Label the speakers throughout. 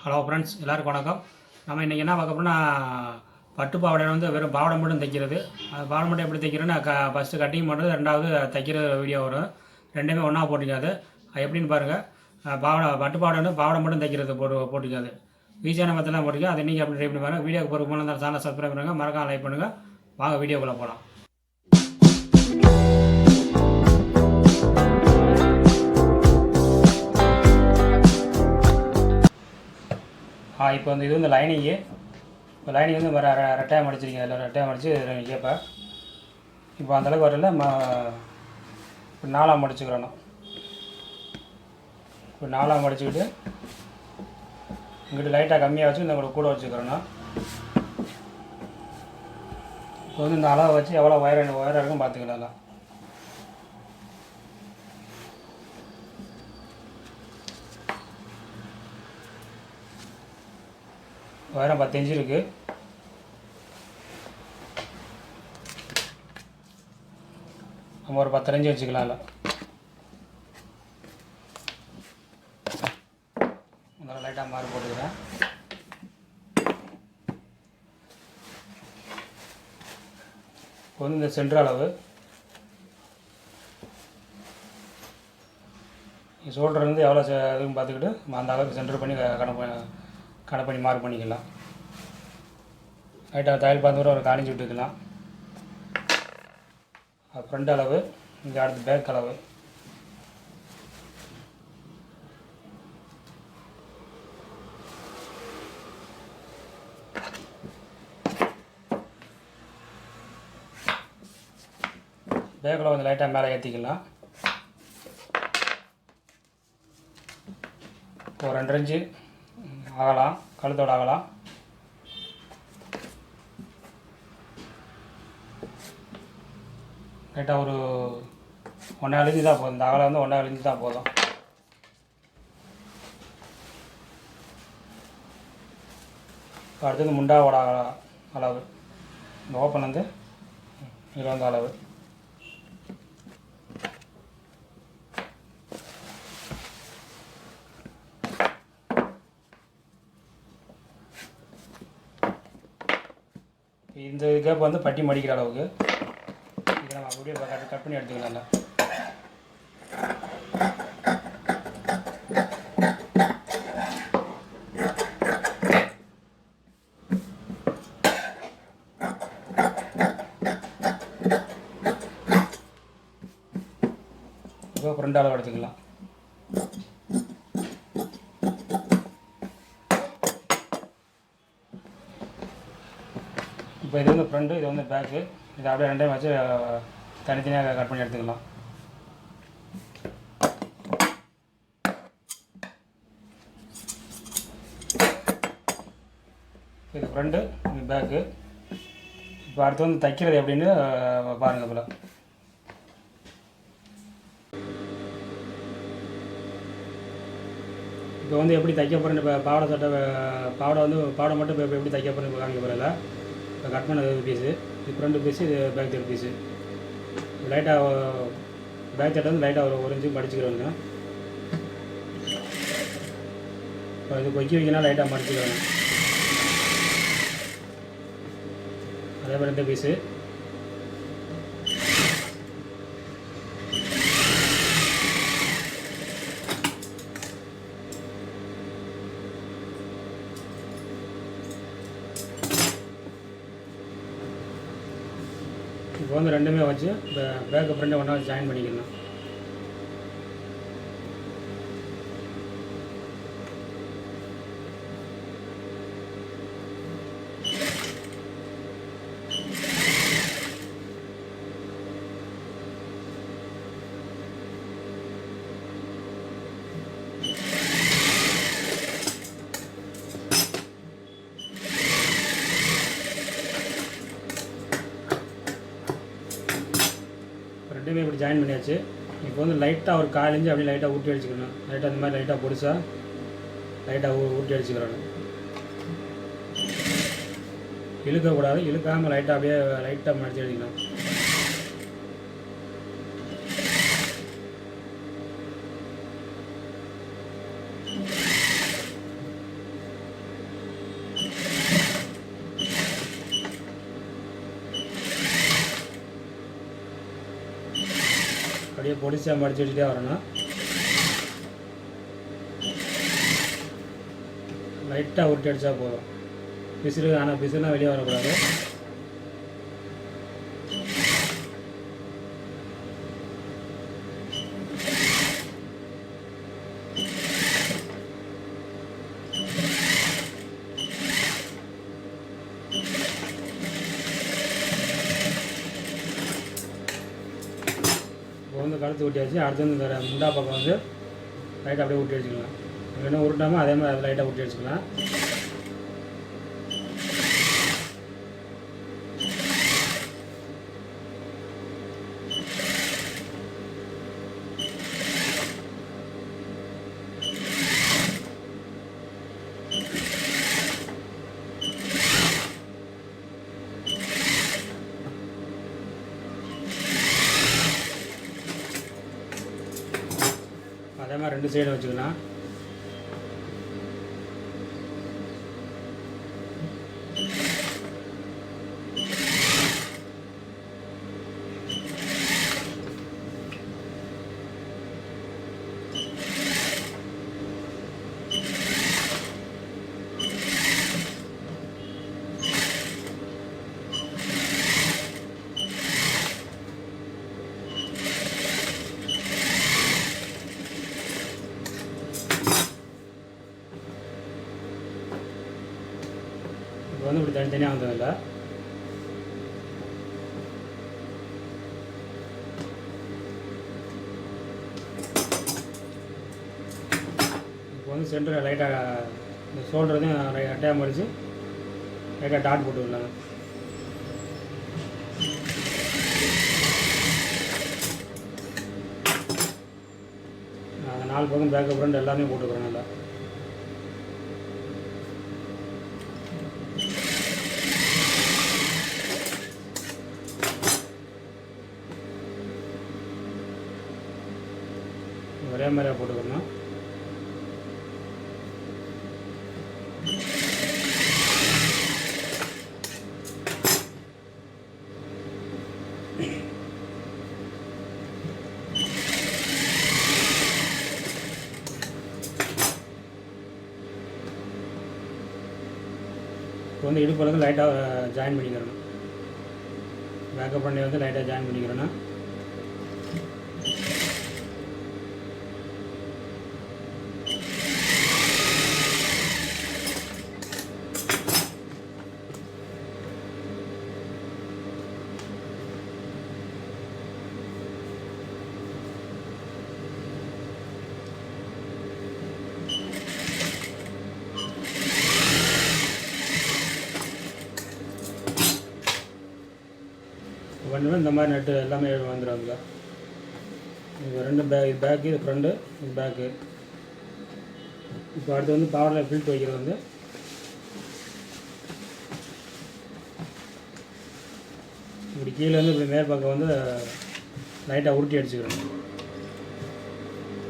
Speaker 1: Hello friends, எல்லாருக்கும் வணக்கம். நம்ம இன்றைக்கி என்ன பார்க்க போகிறோம்னா, பட்டு பாவாடையில் வந்து வெறும் பாவாடை மட்டும் தைக்கிறது. அது பாவாடை மட்டும் எப்படி தைக்கிறோன்னா, ஃபஸ்ட்டு கட்டிங் பண்ணுறது, ரெண்டாவது தைக்கிற வீடியோ வரும். ரெண்டுமே ஒன்றா போட்டிக்காது. அது எப்படின்னு பாருங்கள். பட்டு பாவாடை பாவாடை மட்டும் தைக்கிறது போட்டிக்காது. ஈஸியான மெத்தட்லாம் போட்டிருக்கேன். அது நீங்கள் அப்படி ட்ரை பண்ணி பாருங்கள். வீடியோக்கு பொறுப்பு போனால் அந்த சேனலை சப்ஸ்கிரைப் பண்ணுங்கள், மறக்காம லைக் பண்ணுங்கள். வாங்க வீடியோக்குள்ளே போகலாம். இப்போ வந்து இது வந்து லைனிங்கு. இப்போ லைனிங் வந்து ரெட்டையாக மடிச்சிருக்கீங்க. அதில் ரெட்டையாக மடித்து கேட்பேன். இப்போ அந்தளவுக்கு வரல. இப்போ 4ஆக மடிச்சுக்கிறோம். இப்போ 4ஆக மடிச்சுக்கிட்டு இங்கிட்ட லைட்டாக கம்மியாக வச்சு இந்த கூட வச்சுக்கிறோம். இப்போ வந்து இந்த அளவை வச்சு எவ்வளோ ஒயரம் இருக்கும் பார்த்துக்கலாம். உயரம் 10 இன்ச்சு இருக்குது. நம்ம ஒரு 10 இன்ச்சு வச்சுக்கலாம். இல்லை முதல்ல லைட்டாக மாறி போட்டுக்கிறேன். இப்போ வந்து இந்த சென்டர் அளவு ஷோல்டர் வந்து எவ்வளோ இதுன்னு பார்த்துக்கிட்டு அந்த அளவுக்கு சென்டர் பண்ணி கணக்கு பண்ணி மார்க் பண்ணிக்கலாம். லைட்டாக தையல் பார்த்து கூட ஒரு காணிச்சு விட்டுக்கலாம். ஃப்ரண்ட் அளவு, இங்கே அடுத்து பேக் அளவு. பேக்கில் வந்து லைட்டாக மேலே ஏற்றிக்கலாம். இப்போ 2 இன்ச்சு ஆகலாம், கழுத்தோடு ஆகலாம். லைட்டாக ஒரு 1.25 இன்ச்சு தான் போதும். இந்த அகலம் வந்து 1.25 இன்ச்சு தான் போதும். இப்போ அடுத்தது முண்டாவோட அளவு. இந்த ஓப்பன் வந்து இதில் வந்து அளவு. இந்த கேப் வந்து பட்டி மடிக்கிற அளவுக்கு இதை நம்ம அப்படியே கட் பண்ணி எடுத்துக்கலாம். இப்போ ஃப்ரண்ட் அளவு எடுத்துக்கலாம். இப்போ இது வந்து ஃப்ரண்ட்டு, இது வந்து பேக்கு. இதை அப்படியே ரெண்டையும் வச்சு தனித்தனியாக கட் பண்ணி எடுத்துக்கலாம். இது ஃப்ரண்ட்டு, இது பேக்கு. இப்போ அடுத்து வந்து தைக்கிறது எப்படின்னு பாருங்கள். போல் இப்போ வந்து எப்படி தைக்க போகிறேன்னு, இப்போ பாவாடை மட்டும் இப்போ எப்படி தைக்க போகிறேன்னு காமிக்க போகிறதில்ல. இப்போ கட் பண்ணது பீஸு, இது ஃப்ரண்ட் பீஸு, இது பேக் சைடு பீஸு. லைட்டாக பேக் சைடு வந்து லைட்டாக ஒரு இன்ச்சு மடிச்சுக்கிறோங்க. இப்போ இது கொக்கி வைக்கணும், லைட்டாக மடிச்சுக்கிறோங்க. அதே மாதிரி இந்த பீஸு இப்போ வந்து ரெண்டுமே வச்சு பேக்கு ஃப்ரண்டை ஒன்றா வச்சு ஜாயின் பண்ணிக்கலாம். ரெண்டுமே இப்படி ஜாயின் பண்ணியாச்சு. இப்போ வந்து லைட்டாக ஒரு 1/4 இன்ச்சு அப்படியே லைட்டாக ஊட்டி அடிச்சுக்கணும். லைட்டாக இந்த மாதிரி லைட்டாக பொடிசா லைட்டாக ஊட்டி அடிச்சுக்கிறோம். இழுக்கக்கூடாது, இழுக்காமல் லைட்டாக அப்படியே லைட்டாக மடிச்சு அடிக்கணும். அப்படியே பொடிசாக மடித்து வச்சுட்டே வரணும். லைட்டாக உருட்டி அடித்தா போதும். பிசிறு, ஆனால் பிசிறுனா வெளியே வரக்கூடாது. இப்போ வந்து கழுத்து ஊட்டியாச்சு. அடுத்து வந்து இந்த முண்டா பக்கம் வந்து லைட்டாக அப்படியே ஊட்டி அடிச்சுக்கலாம். இல்லைன்னா உருட்டாமல் அதே மாதிரி அதை லைட்டாக ஊட்டி அடிச்சுக்கலாம். அதே மாதிரி 2 சைடும் வச்சுக்கலாம். இப்போ வந்து இப்படி தனித்தனியாக வந்ததில்லை. இப்போ வந்து சென்டரில் லைட்டாக இந்த ஷோல்டரையும் அட்டையாக மடித்து லைட்டாக டாட் போட்டு விடலாங்க. அந்த 4 பக்கம் பேக்கப் ஃப்ரண்ட் எல்லாமே போட்டுக்கிறேன் நல்லா. ஒரே மாதிரியாக போட்டுக்கணும். இப்போ வந்து இடுப்பு வந்து லைட்டாக ஜாயின் பண்ணிக்கிறணும். பேக்கப் பண்ணி வந்து லைட்டாக ஜாயின் பண்ணிக்கிறணும். பண்ணுவேன் இந்த மாதிரி நட்டு எல்லாமே வந்துடுவாங்க. இது 2 பேக்கு, இது ஃப்ரண்ட்டு, இது பேக்கு. இப்போ அடுத்து வந்து பவரில் ஃபில்ட் வைக்கிறது வந்து இப்படி கீழே வந்து இப்படி மேற்பக்கம் வந்து லைட்டாக உருட்டி அடிச்சுக்கிறேன்.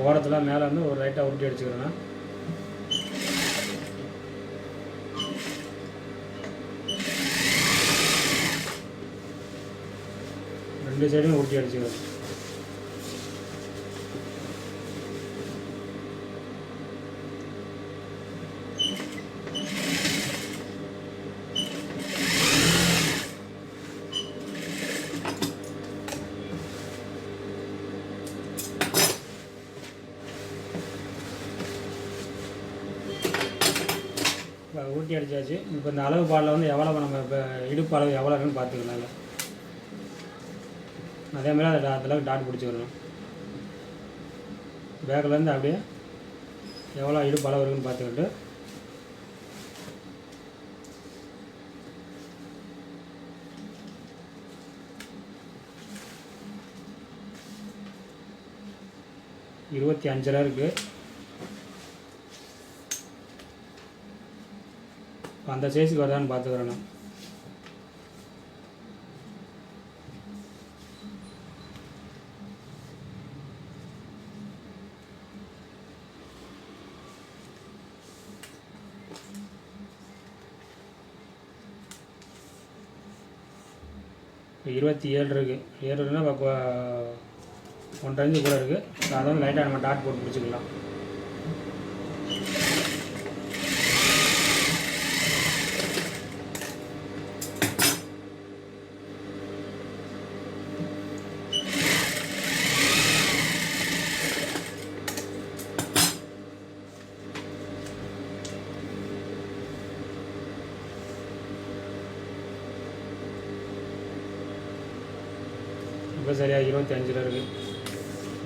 Speaker 1: ஓரத்தில் மேலே வந்து ஒரு லைட்டாக உருட்டி அடிச்சுக்கிறேன்னா ரெண்டு சைடும் உருட்டி அடிச்சுக்கிறேன். ஊட்டி அடித்தாச்சு. இப்போ இந்த அளவு பாலில் வந்து எவ்வளோ நம்ம இப்போ இடுப்பு அளவு எவ்வளோ இருக்குன்னு பார்த்துக்கலாம். அதே மாதிரி அதில் டாட் பிடிச்சிக்கணும். பேக்கிலேருந்து அப்படியே எவ்வளோ இடுப்பு அளவு இருக்குன்னு பார்த்துக்கிட்டு $25 இருக்குது. அந்த சைஸுக்கு வருதான்னு பார்த்துக்கிறேன் நான். இப்போ 27 இருக்குது. 7 இருக்குன்னா 1.5 இன்ச்சு கூட இருக்குது. ஸோ அதை வந்து லைட்டாக நம்ம டாட் போட்டு பிடிச்சிக்கலாம். இப்போ சரியாக 25 இருக்குது.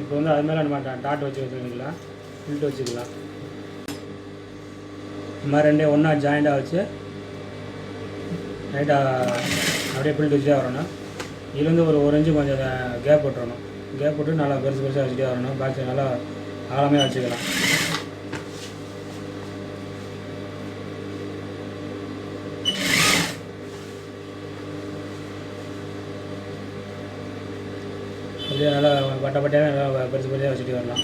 Speaker 1: இப்போ வந்து அது மேலே நம்ம டாட் வச்சுக்கலாம், ஃபில்ட் வச்சுக்கலாம். இந்த மாதிரி ரெண்டே ஒன்றா ஜாயிண்டாக வச்சு லைட்டாக அப்படியே ஃபில்ட் வச்சுட்டே வரணும். இதுலேருந்து ஒரு இன்ச்சு கொஞ்சம் கேப் விட்டுறணும். கேப் விட்டு நல்லா பெருசாக வச்சுட்டே வரணும். பாக்ஸ் நல்லா ஆழமே வச்சுக்கலாம். அப்படியே நல்லா பட்டையாக நல்லா பெருசாக வச்சுட்டு வரலாம்.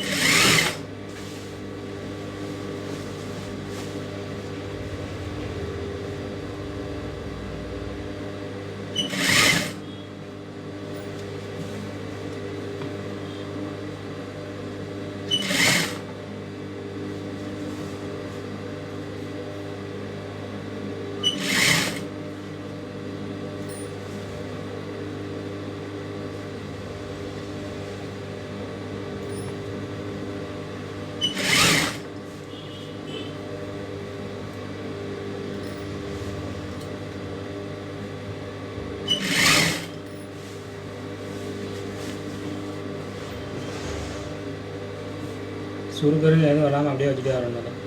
Speaker 1: சுருக்கருங்க எதுவும் இல்லாமல் அப்படியே வச்சுட்டே வரணும்.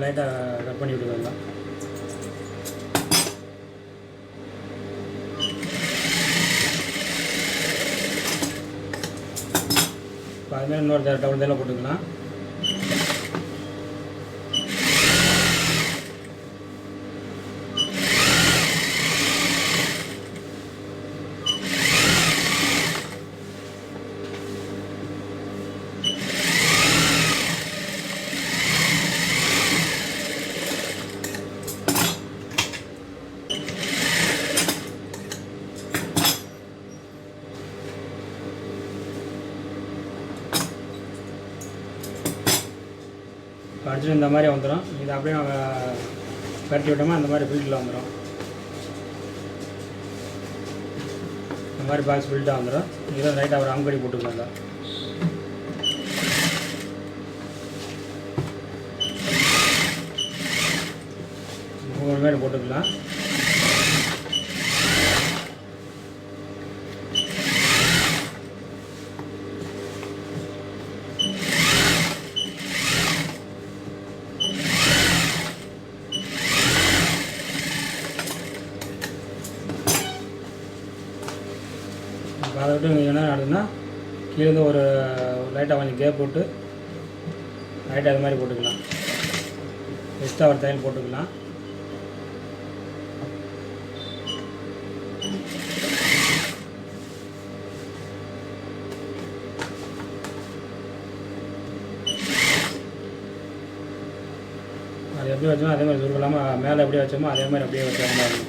Speaker 1: லைட்டாக கட் பண்ணி விட்டுக்கலாம். இப்போ அதுமாதிரி இன்னொரு டபுள் தையல் போட்டுக்கலாம். அடிச்சுட்டு இந்த மாதிரி வந்துடும். இது அப்படியே நம்ம கட்டி விட்டோமா அந்த மாதிரி ஃபில்ட்டில் வந்துடும். இந்த மாதிரி பாக்ஸ் ஃபில்ட்டாக வந்துடும். இதை லைட்டாக ஒரு அம்படி போட்டுக்கலாம். ஒரு மாதிரி போட்டுக்கலாம். அதை விட்டு நீங்கள் என்ன நடக்குதுன்னா கீழே ஒரு லைட்டாக கொஞ்சம் கேப் போட்டு லைட்டாக அது மாதிரி போட்டுக்கலாம். எக்ஸ்ட்ரா ஒரு தையல் போட்டுக்கலாம். அது எப்படி வச்சோமோ அதே மாதிரி சுருக்கலாமல் மேலே எப்படி வச்சோமோ அதே மாதிரி அப்படியே வச்சோம்.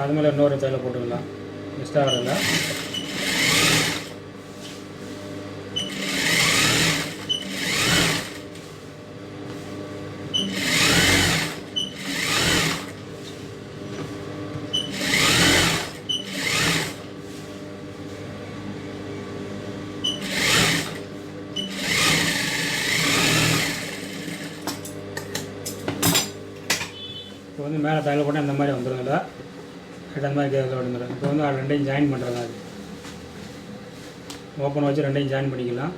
Speaker 1: அது மேலே இன்னொரு தையல் போட்டுக்கலாம். எக்ஸ்ட்ரா வரல. இப்போ வந்து மேலே தையல் போட்டால் இந்த மாதிரி வந்துடுங்களா, அந்த மாதிரி கேட்கல வந்துடும். இப்போ வந்து அது ரெண்டையும் ஜாயின் பண்ணுறது, அது ஓப்பன் வச்சு ரெண்டையும் ஜாயின் பண்ணிக்கலாம்.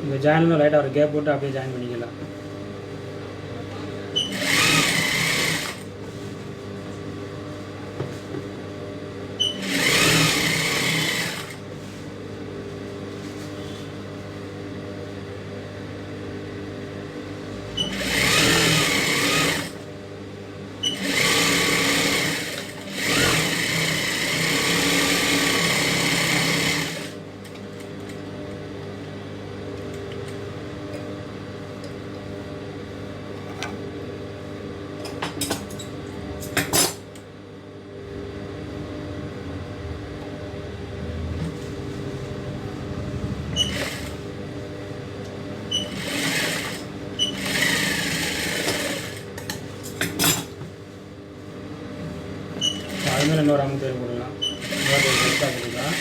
Speaker 1: இந்த ஜாயினில் லைட்டாக ஒரு கேப் போட்டு அப்படியே ஜாயின் பண்ணிக்கலாம். அதுமாதிரி இன்னொரு அமுக்கு தையல் போடலாம். இன்னொரு எக்ஸ்ட்ரா போட்டுக்கலாம்.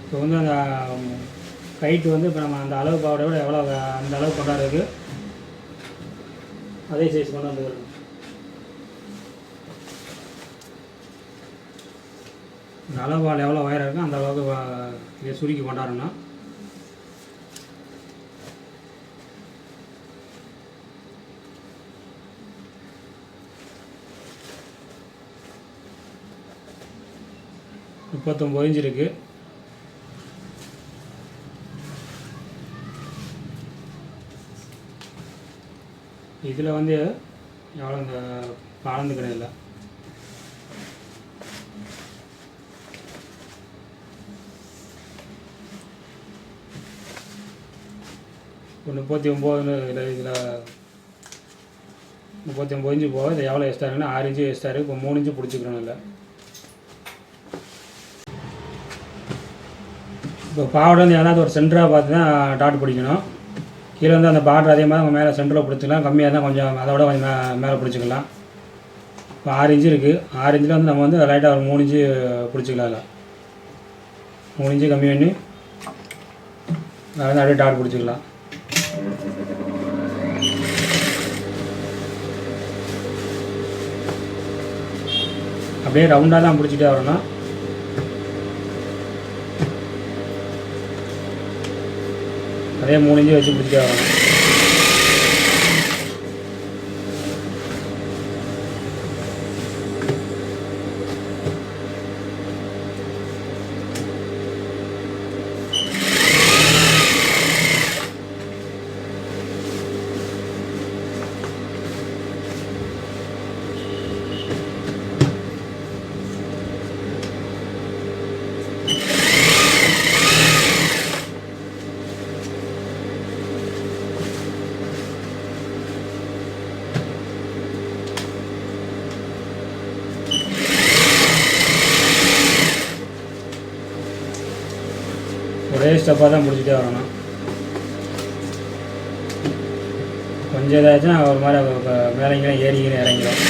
Speaker 1: இப்போ வந்து அந்த கைட்டு வந்து இப்போ நம்ம அந்த அளவு பாவடை விட எவ்வளோ அந்த அளவு கொண்டாடுறதுக்கு அதே சைஸ் கொண்டு வந்துக்கிறோம். இந்த அளவு பால் எவ்வளோ உயரம் இருக்கோ அந்த அளவுக்கு இதை சுருக்கி கொண்டாடணும். முப்பத்தொம்பது இன்ச்சு இருக்குது. இதில் வந்து எவ்வளோ இந்த கலந்து கிடையாது. இப்போ 39 இதில் 39 இன்ச்சு போக இது எவ்வளோ எக்ஸ்ட்ரா இருக்குன்னா 6 இன்ச்சு எக்ஸ்ட்ரா இருக்குது. இப்போ 3 இன்ச்சு பிடிச்சிக்கிறோம். இல்லை இப்போ பாவடை வந்து ஏதாவது ஒரு சென்டராக பார்த்து தான் டாட் பிடிக்கணும். கீழே வந்து அந்த பார்டர் அதே மாதிரி நம்ம மேலே சென்டரில் பிடிச்சிக்கலாம். கம்மியாக தான் கொஞ்சம் அதோட கொஞ்சம் மேலே பிடிச்சிக்கலாம். இப்போ 6 இன்ச்சு இருக்குது. 6 இன்ச்சில் வந்து நம்ம வந்து லைட்டாக ஒரு 3 இன்ச்சு பிடிச்சிக்கலாம். இல்லை 3 இன்ச்சு கம்மி பண்ணி அதை வந்து அப்படியே டாட் பிடிச்சிக்கலாம். அப்படியே ரவுண்டாக தான் பிடிச்சிட்டே வரணும். அதே 3 இன்ச்சு வச்சு பிடிச்சிட்டே வரணும். ஒரே ஸ்டெப்பாக தான் முடிச்சுட்டே வரணும். கொஞ்சம் இதாச்சுன்னா ஒரு மாதிரி மேலேங்கிற ஏறிக்கிற இறங்கிடும்.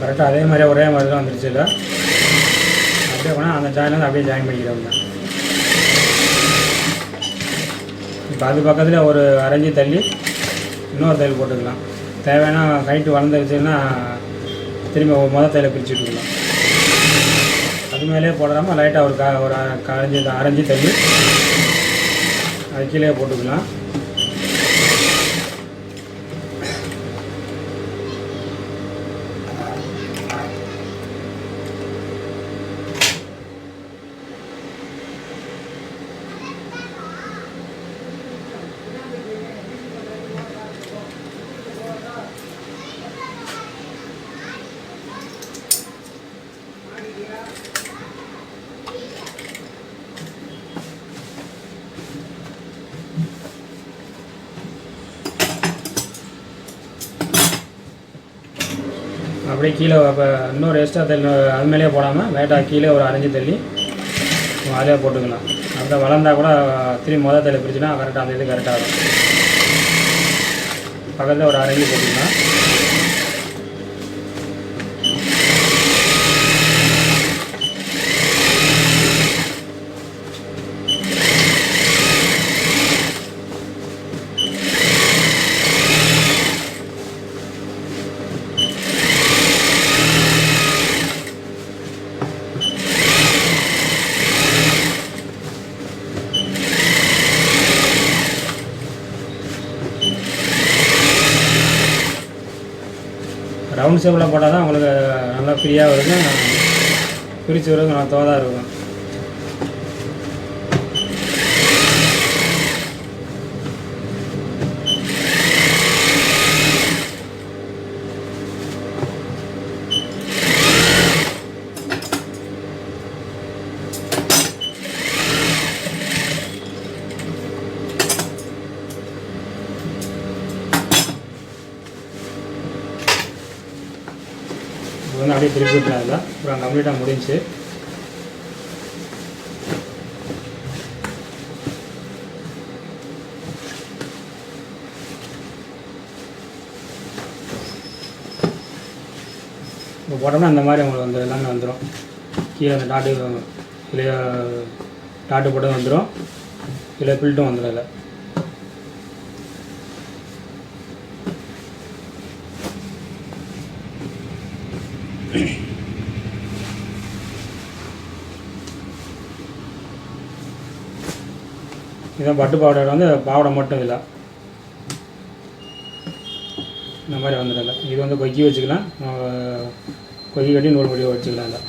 Speaker 1: கரெக்டாக அதே மாதிரியே ஒரே மாதிரி தான் வந்துருச்சு. இல்லை அப்படியே போனால் அந்த ஜாயின் அப்படியே ஜாயின் பண்ணிக்கிறோங்க. இப்போ அது பக்கத்தில் ஒரு அரைஞ்சி தள்ளி இன்னொரு தையல் போட்டுக்கலாம். தேவையான ஹைட்டு வளர்ந்துருச்சுன்னா திரும்பி மொதல் தையலை பிரித்து விட்டுக்கலாம். அது மேலே போடாமல் லைட்டாக ஒரு அரைஞ்சி தள்ளி அது கீழே போட்டுக்கலாம். அப்படியே கீழே இப்போ இன்னொரு எக்ஸ்ட்ரா தள்ளி அது மேலேயே போடாமல் லைட்டாக கீழே ஒரு அரைஞ்சி தள்ளி அதிலே போட்டுக்கலாம். அப்படியே வளர்ந்தால் கூட திரும்பி மொதல் தள்ளி பிரிச்சுன்னா கரெக்டாக அந்த இது கரெக்டாக இருக்கும். பக்கத்தில் ஒரு அரைஞ்சி போட்டுக்கலாம். ரவுண்ட் ஷேப்பில் போட்டால் தான் உங்களுக்கு நல்லா ஃப்ரீயாக இருக்கும், பிரித்து வரும், நல்லா தோதாக இருக்கும். வந்து அப்படியே திருப்பி விட்டுலாம். இல்லை அப்புறம் கம்ப்ளீட்டாக முடிஞ்சு. இப்போ போட்டோம்னா இந்த மாதிரி உங்களுக்கு வந்து எல்லாமே வந்துடும். கீழே அந்த டாட்டு இல்லையா டாட்டு போட்டு வந்துடும், இல்லை பில்ட்டும் வந்துடும். இல்லை இதான் பட்டு பாவாடை வந்து பாவாடை மட்டும் இல்லை இந்த மாதிரி வந்துடல. இது வந்து கொக்கி வச்சுக்கலாம், கொக்கி கட்டி நூல் முடிவு வச்சுக்கலாம். இல்லை